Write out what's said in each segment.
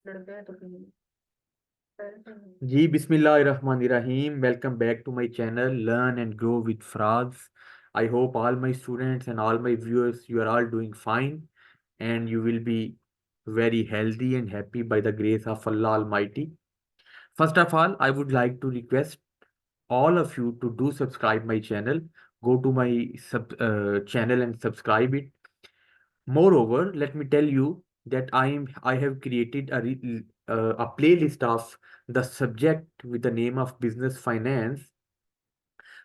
लड़ते हैं तो फिर जी बिस्मिल्लाहिर्रहमानिर्रहीम। Welcome back to my channel learn and grow with Faraz. I hope all my students and all my viewers, you are all doing fine and you will be very healthy and happy by the grace of Allah Almighty. First of all, I would like to request all of you to do subscribe my channel. Go to my channel and subscribe it. Moreover, let me tell you that I have created a playlist of the subject with the name of business finance.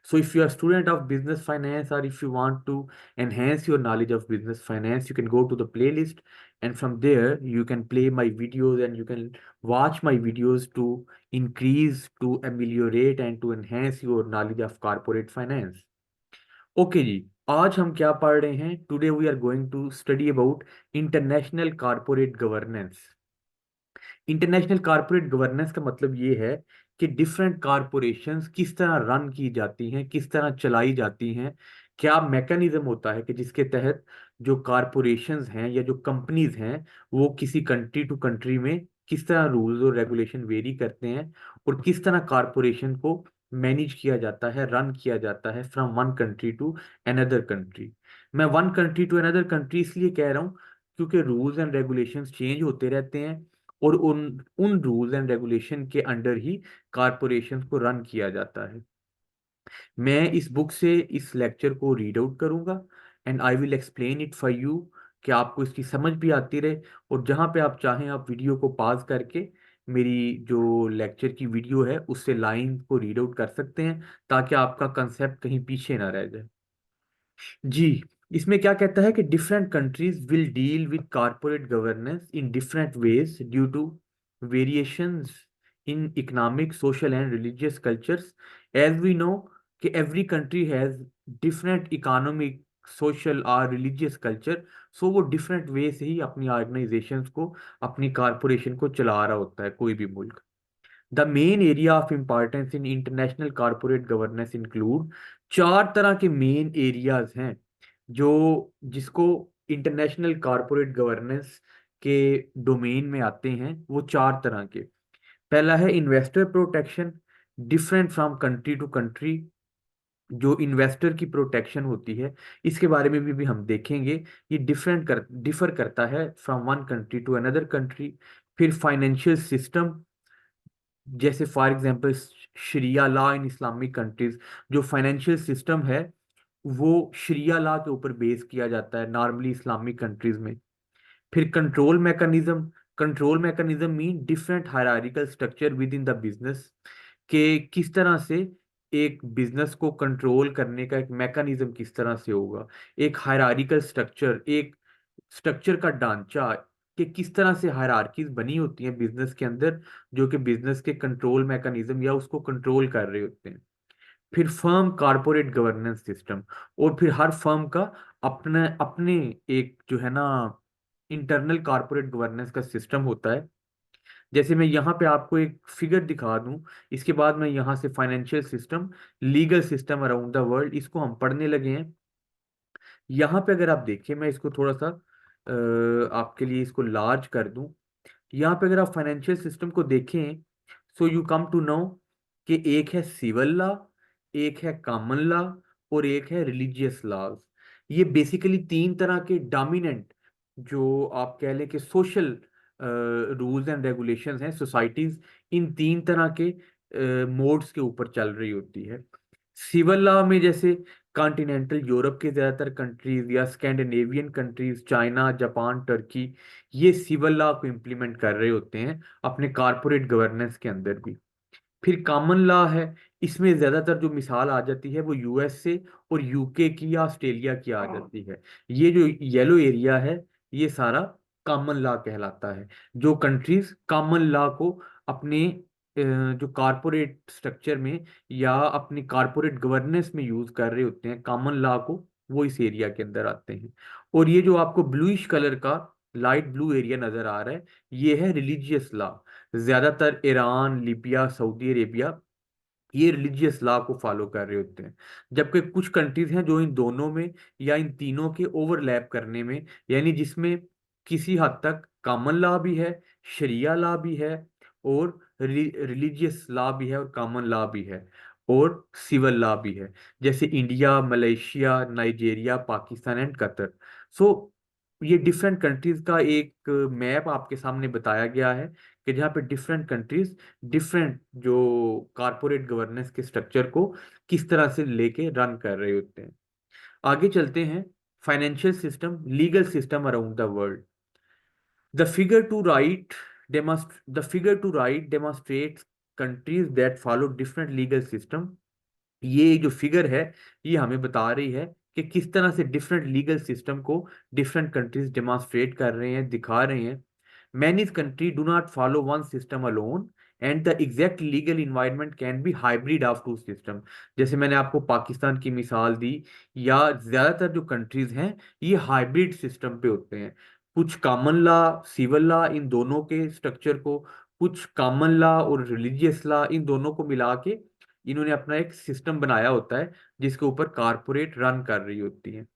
So if you are a student of business finance, or if you want to enhance your knowledge of business finance, you can go to the playlist, and from there you can play my videos and you can watch my videos to increase, to ameliorate and to enhance your knowledge of corporate finance. Okay जी, आज हम क्या पढ़ रहे हैं? Today we are going to study about international corporate governance. International corporate governance का मतलब ये है कि डिफरेंट कॉरपोरेशंस किस तरह रन की जाती हैं, किस तरह चलाई जाती हैं, क्या मैकेनिज्म होता है कि जिसके तहत जो कॉरपोरेशंस हैं या जो कंपनीज हैं वो किसी कंट्री टू कंट्री में किस तरह रूल्स और रेगुलेशन वेरी करते हैं, और किस तरह कॉरपोरेशन को मैनेज किया जाता है, रन किया जाता है from one country to another country. मैं one country to another country इसलिए कह रहा हूँ क्योंकि रूल्स एंड रेगुलेशंस चेंज होते रहते हैं, और उन उन रूल्स एंड रेगुलेशन के अंडर ही कारपोरेशन को रन किया जाता है। मैं इस बुक से इस लेक्चर को रीड आउट करूंगा and I will explain it for you, कि आपको इसकी समझ भी आती रहे। और जहां पे आप चाहें आप वीडियो को पॉज करके मेरी जो लेक्चर की वीडियो है उससे लाइन को रीड आउट कर सकते हैं, ताकि आपका कंसेप्ट कहीं पीछे ना रह जाए। जी, इसमें क्या कहता है कि different countries will deal with corporate governance in different ways due to variations in economic, social and religious cultures. As we know कि every country has different economic, social और रिलीजियस कल्चर। सो वो different वे से ही अपनी organisations को, अपनी corporation को चला रहा होता है कोई भी मुल्क। The main area of importance in international corporate governance include, चार तरह के मेन एरियाज हैं जो जिसको इंटरनेशनल कॉरपोरेट गवर्नेंस के डोमेन में आते हैं। वो चार तरह के, पहला है investor protection, different from country to country. जो इन्वेस्टर की प्रोटेक्शन होती है इसके बारे में भी हम देखेंगे। ये डिफर करता है from one country to another country. फिर फाइनेंशियल सिस्टम, जैसे फॉर एग्जांपल शरिया लॉ इन इस्लामिक कंट्रीज। जो फाइनेंशियल सिस्टम है वो शरिया लॉ के ऊपर बेस किया जाता है नॉर्मली इस्लामिक कंट्रीज में। फिर control mechanism mean different hierarchical structure with in the business, के किस तरह से एक बिजनेस को कंट्रोल करने का एक मैकेनिज्म किस तरह से होगा। एक हायरार्किकल स्ट्रक्चर, एक स्ट्रक्चर का ढांचा, कि किस तरह से हायरार्कीज बनी होती हैं बिजनेस के अंदर, जो कि बिजनेस के कंट्रोल मैकेनिज्म या उसको कंट्रोल कर रहे होते हैं। फिर फर्म कारपोरेट गवर्नेंस सिस्टम, और फिर हर फर्म का अपने अपने एक जो है ना इंटरनल कारपोरेट गवर्नेंस का सिस्टम होता है। जैसे मैं यहाँ पे आपको एक फिगर दिखा दूं, इसके बाद मैं यहाँ से financial system, legal system around the world, इसको हम पढ़ने लगे हैं। यहाँ पे अगर आप देखिए, मैं इसको थोड़ा सा आपके लिए इसको लार्ज कर दूं। यहाँ पे अगर आप फाइनेंशियल सिस्टम को देखें, so you come to know कि एक है सिविल लॉ, एक है कॉमन लॉ, और एक है रिलीजियस लॉज। ये बेसिकली तीन तरह के डोमिनेंट, जो आप कह लें कि सोशल रूल्स एंड रेगुलेशंस हैं सोसाइटीज, इन तीन तरह के मोड्स के ऊपर चल रही होती है। सिविल लॉ में जैसे कॉन्टिनेंटल यूरोप के ज्यादातर कंट्रीज या Scandinavian countries, China, Japan, Turkey, ये सिविल लॉ को इम्प्लीमेंट कर रहे होते हैं अपने कॉरपोरेट गवर्नेंस के अंदर भी। फिर कॉमन लॉ है, इसमें ज्यादातर जो मिसाल आ जाती है वो यूएस से और यूके की या ऑस्ट्रेलिया की आ जाती है। ये जो येलो एरिया है ये सारा कॉमन लॉ कहलाता है। जो कंट्रीज कॉमन लॉ को अपने जो कॉरपोरेट स्ट्रक्चर में या अपनी कॉरपोरेट गवर्नेंस में यूज कर रहे होते हैं कॉमन लॉ को, वो इस एरिया के अंदर आते हैं। और ये जो आपको ब्लूइश कलर का लाइट ब्लू एरिया नजर आ रहा है, ये है रिलीजियस लॉ। ज्यादातर ईरान, लीबिया, सऊदी अरेबिया, ये रिलीजियस लॉ को फॉलो कर रहे होते हैं। जबकि कुछ कंट्रीज हैं जो इन दोनों में या इन तीनों के ओवरलैप करने में, यानी जिसमें किसी हद तक कॉमन लॉ भी है, शरिया लॉ भी है, और रिलीजियस लॉ भी है, और कॉमन लॉ भी है, और सिविल लॉ भी है, जैसे India, Malaysia, Nigeria, Pakistan and Qatar. So ये डिफरेंट कंट्रीज का एक मैप आपके सामने बताया गया है कि जहाँ पे डिफरेंट कंट्रीज डिफरेंट जो कारपोरेट गवर्नेंस के स्ट्रक्चर को किस तरह से लेके रन कर रहे होते हैं। आगे चलते हैं। Financial system, legal system around the world. The figure to right demonstrates countries that follow different legal system। ये जो फिगर है, ये हमें बता रही है कि किस तरह से डिफरेंट लीगल सिस्टम को डिफरेंट कंट्रीज डेमोन्स्ट्रेट कर रहे हैं, दिखा रहे हैं। Many countries do not follow one system alone, and the exact legal environment can be hybrid of two system। जैसे मैंने आपको पाकिस्तान की मिसाल दी, या ज्यादातर जो कंट्रीज हैं ये हाइब्रिड सिस्टम पे होते हैं। कुछ कॉमन लॉ, सिविल लॉ, इन दोनों के स्ट्रक्चर को, कुछ कॉमन लॉ और रिलीजियस लॉ, इन दोनों को मिला के इन्होंने अपना एक सिस्टम बनाया होता है जिसके ऊपर कारपोरेट रन कर रही होती है।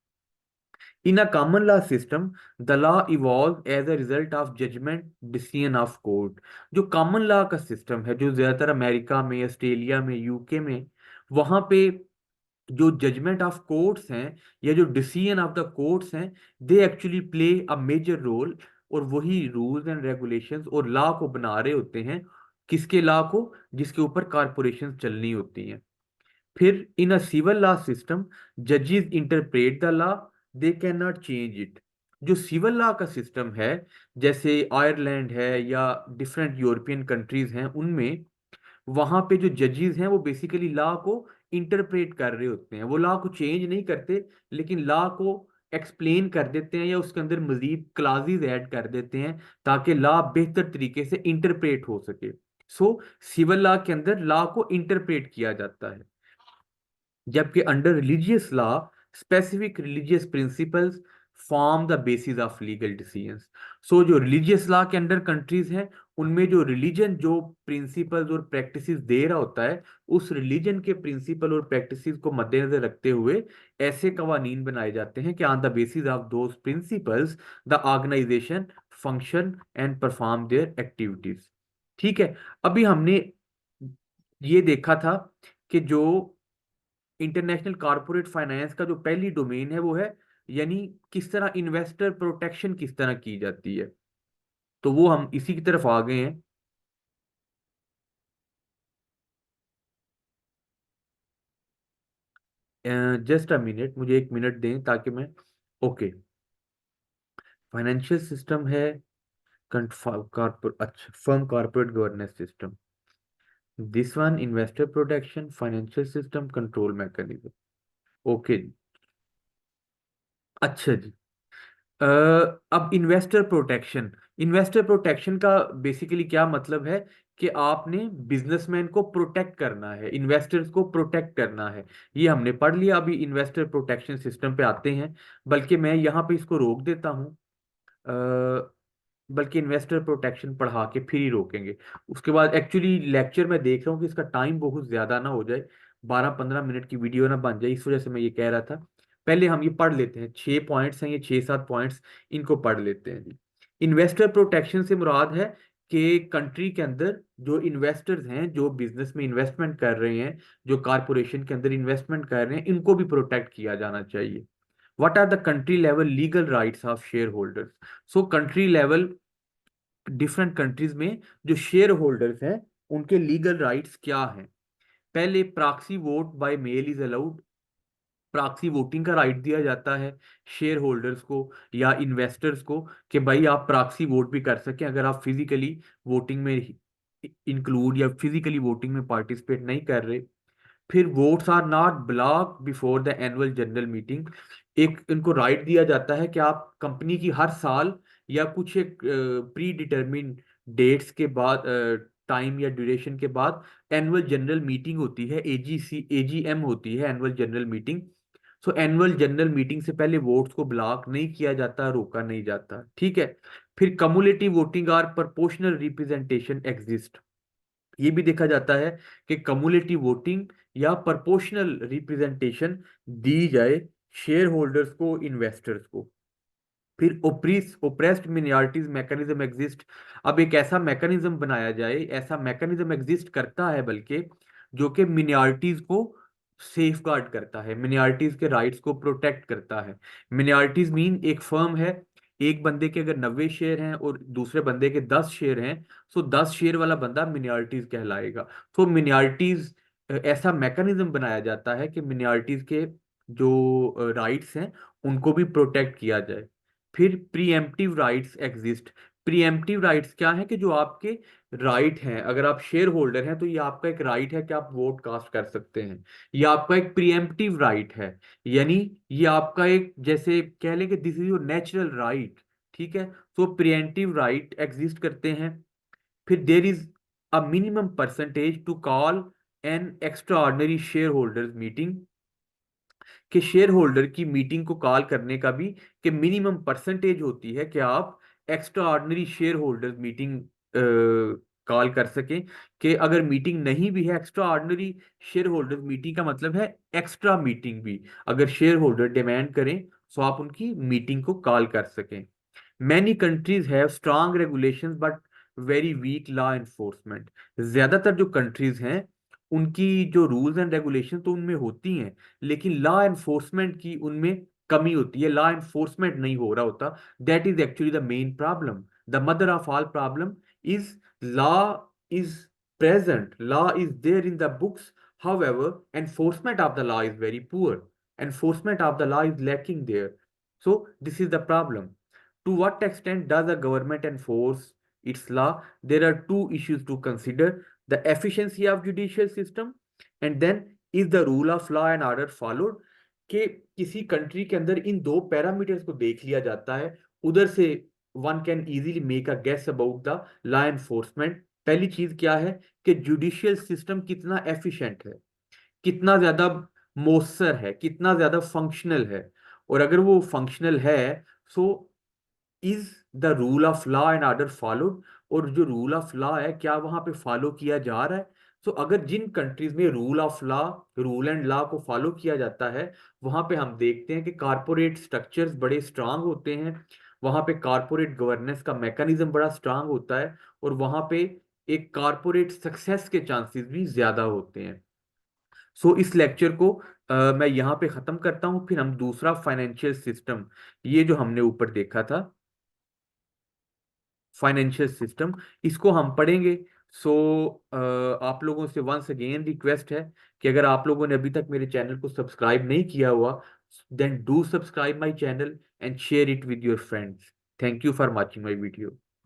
In a common law system, the law evolves as a result of judgment decision of court। जो कॉमन लॉ का सिस्टम है, जो ज्यादातर अमेरिका में, ऑस्ट्रेलिया में, यूके में, वहां पे जो जजमेंट ऑफ कोर्ट्स हैं या जो डिसीजन ऑफ द कोर्ट्स हैं, they actually play a major role. और वही रूल्स एंड रेगुलेशंस और लॉ को बना रहे होते हैं। किसके लॉ को? जिसके ऊपर कारपोरेशन चलनी होती हैं। फिर इन अ सिविल लॉ सिस्टम, जजेस interpret the law, they can not change it. जो सिविल लॉ का सिस्टम है, जैसे आयरलैंड है या डिफरेंट यूरोपियन कंट्रीज हैं, उनमें वहां पे जो जजेस हैं वो बेसिकली लॉ को इंटरप्रेट कर रहे होते हैं। वो लॉ को चेंज नहीं करते, लेकिन लॉ को एक्सप्लेन कर देते हैं या उसके अंदर मजीद क्लासेस ऐड कर देते हैं ताकि लॉ बेहतर तरीके से इंटरप्रेट हो सके। सो सिविल लॉ के अंदर लॉ को इंटरप्रेट किया जाता है। जबकि under religious law, specific religious principles form the basis of legal decisions. So जो रिलीजियस लॉ के अंडर कंट्रीज हैं, उनमें जो रिलीजन जो प्रिंसिपल्स और प्रैक्टिसेस दे रहा होता है, उस रिलीजन के प्रिंसिपल और प्रैक्टिसेस को मद्देनजर रखते हुए ऐसे कवानीन बनाए जाते हैं कि on the basis of those principles the organisation function and perform their activities. ठीक है। अभी हमने ये देखा था कि जो इंटरनेशनल कॉरपोरेट फाइनेंस का जो पहली डोमेन है वो है, यानी किस तरह इन्वेस्टर प्रोटेक्शन किस तरह की जाती है। तो वो हम इसी की तरफ आ गए हैं। जस्ट अ मिनट, मुझे एक मिनट दें ताकि मैं। ओके। फाइनेंशियल सिस्टम है, कॉर्पोरेट, अच्छा, firm corporate governance system. This one investor protection, financial system, control mechanism. Okay जी। अच्छा जी। अ, अब इन्वेस्टर प्रोटेक्शन, इन्वेस्टर प्रोटेक्शन का बेसिकली क्या मतलब है कि आपने बिजनेसमैन को प्रोटेक्ट करना है, इन्वेस्टर्स को प्रोटेक्ट करना है। ये हमने पढ़ लिया। अभी इन्वेस्टर प्रोटेक्शन सिस्टम पे आते हैं, बल्कि मैं यहाँ पे इसको रोक देता हूँ। बल्कि इन्वेस्टर प्रोटेक्शन पढ़ा के फिर ही रोकेंगे। उसके बाद एक्चुअली लेक्चर में देख रहा हूँ कि इसका टाइम बहुत ज्यादा ना हो जाए, 12-15 मिनट की वीडियो ना बन जाए, इस वजह से मैं ये कह रहा था। पहले हम ये पढ़ लेते हैं, 6 पॉइंट्स हैं ये, 6-7 पॉइंट्स, इनको पढ़ लेते हैं जी। इन्वेस्टर प्रोटेक्शन से मुराद है कि कंट्री के अंदर जो इन्वेस्टर्स हैं, जो बिजनेस में इन्वेस्टमेंट कर रहे हैं, जो कारपोरेशन के अंदर इन्वेस्टमेंट कर रहे हैं, इनको भी प्रोटेक्ट किया जाना चाहिए। What are the country level legal rights of share holders? So country level, different countries में जो शेयर होल्डर्स हैं उनके लीगल राइट्स क्या हैं। पहले, proxy vote by mail is allowed. Proxy voting का राइट दिया जाता है शेयर होल्डर्स को या इन्वेस्टर्स को, कि भाई आप प्रॉक्सी वोट भी कर सकें अगर आप फिजिकली वोटिंग में इंक्लूड या फिजिकली वोटिंग में पार्टिसिपेट नहीं कर रहे। फिर votes are not block before the annual general meeting. एक इनको राइट दिया जाता है कि आप कंपनी की हर साल या कुछ एक प्री डिटरमिन डेट्स के बाद, टाइम या ड्यूरेशन के बाद एनुअल जनरल मीटिंग होती है, एजीसी एजीएम होती है, एनुअल जनरल मीटिंग। सो एनुअल जनरल मीटिंग से पहले वोट्स को ब्लॉक नहीं किया जाता, रोका नहीं जाता। ठीक है। फिर कम्युलेटिव वोटिंग और प्रोपोर्शनल रिप्रेजेंटेशन एग्जिस्ट। ये भी देखा जाता है कि कम्युलेटिव वोटिंग या प्रोपोर्शनल रिप्रेजेंटेशन दी जाए शेयर होल्डर्स को, इन्वेस्टर्स को। फिर ओप्रेस्ड मिनॉरिटीज मैकेनिज्म एग्जिस्ट। अब एक ऐसा मैकेनिज्म बनाया जाए, ऐसा मैकेनिज्म एग्जिस्ट करता है बल्कि, जो कि मिनॉरिटीज को सेफ गार्ड करता है, मिनॉरिटीज के राइट्स को प्रोटेक्ट करता है। मिनॉरिटीज मीन एक फर्म है, एक बंदे के अगर 90 शेयर हैं और दूसरे बंदे के 10 शेयर हैं, तो 10 शेयर वाला बंदा मिनॉरिटीज कहलाएगा। तो मिनॉरिटीज, ऐसा मैकेनिज्म बनाया जाता है कि मिनॉरिटीज के जो राइट्स हैं उनको भी प्रोटेक्ट किया जाए। फिर pre-emptive rights exist. Pre-emptive rights क्या है कि जो आपके राइट हैं, अगर आप शेयर होल्डर हैं तो ये आपका एक राइट है कि आप वोट कास्ट कर सकते हैं। ये आपका एक प्रीएम्प्टिव राइट है, यानी ये आपका एक, जैसे कह लें कि this is your natural right. ठीक है, तो प्रीएम्प्टिव राइट एग्जिस्ट करते हैं। फिर there is a minimum percentage to call an extraordinary share holders meeting, कि शेयर होल्डर की मीटिंग को कॉल करने का भी कि मिनिमम परसेंटेज होती है कि आप extra ordinary share holder meeting call कर सकें। कि अगर मीटिंग नहीं भी है, extra ordinary share holder meeting का मतलब है एक्स्ट्रा मीटिंग भी, अगर शेयर होल्डर डिमांड करें तो आप उनकी मीटिंग को कॉल कर सकें। Many countries have strong regulations but very weak law enforcement। ज्यादातर जो कंट्रीज हैं उनकी जो रूल्स एंड रेगुलेशन तो उनमें होती हैं, लेकिन लॉ एनफोर्समेंट की उनमें कमी होती है, लॉ एनफोर्समेंट नहीं हो रहा होता। That is actually the main problem. The mother of all problem is law is present, law is there in the books, however enforcement of the law is very poor, enforcement of the law is lacking there. So this is the problem. To what extent does a government enforce its law? There are two issues to consider: the efficiency of judicial system, and then is the rule of law and order followed। कि किसी country के अंदर इन दो parameters को देख लिया जाता है, उधर से one can easily make a guess about the law enforcement. पहली चीज क्या है कि जुडिशियल सिस्टम कितना एफिशिएंट है, कितना ज्यादा मौसर है, कितना ज्यादा फंक्शनल है। और अगर वो फंक्शनल है, so is the rule of law and order followed. और जो रूल ऑफ लॉ है क्या वहां पे फॉलो किया जा रहा है। तो अगर जिन कंट्रीज में rule of law, rule and law को फॉलो किया जाता है, वहां पे हम देखते हैं कि कारपोरेट स्ट्रक्चर्स बड़े स्ट्रांग होते हैं, वहां पे कारपोरेट गवर्नेंस का मैकेनिज्म बड़ा स्ट्रांग होता है, और वहां पे एक कारपोरेट सक्सेस के चांसेस भी ज्यादा होते हैं। सो इस लेक्चर को मैं यहाँ पे ख़त्म करता हूँ। फिर हम दूसरा फाइनेंशियल सिस्टम, ये जो हमने ऊपर देखा था फाइनेंशियल सिस्टम, इसको हम पढ़ेंगे। सो आप लोगों से वंस अगेन रिक्वेस्ट है कि अगर आप लोगों ने अभी तक मेरे चैनल को सब्सक्राइब नहीं किया हुआ, then do subscribe my channel and share it with your friends. Thank you for watching my video.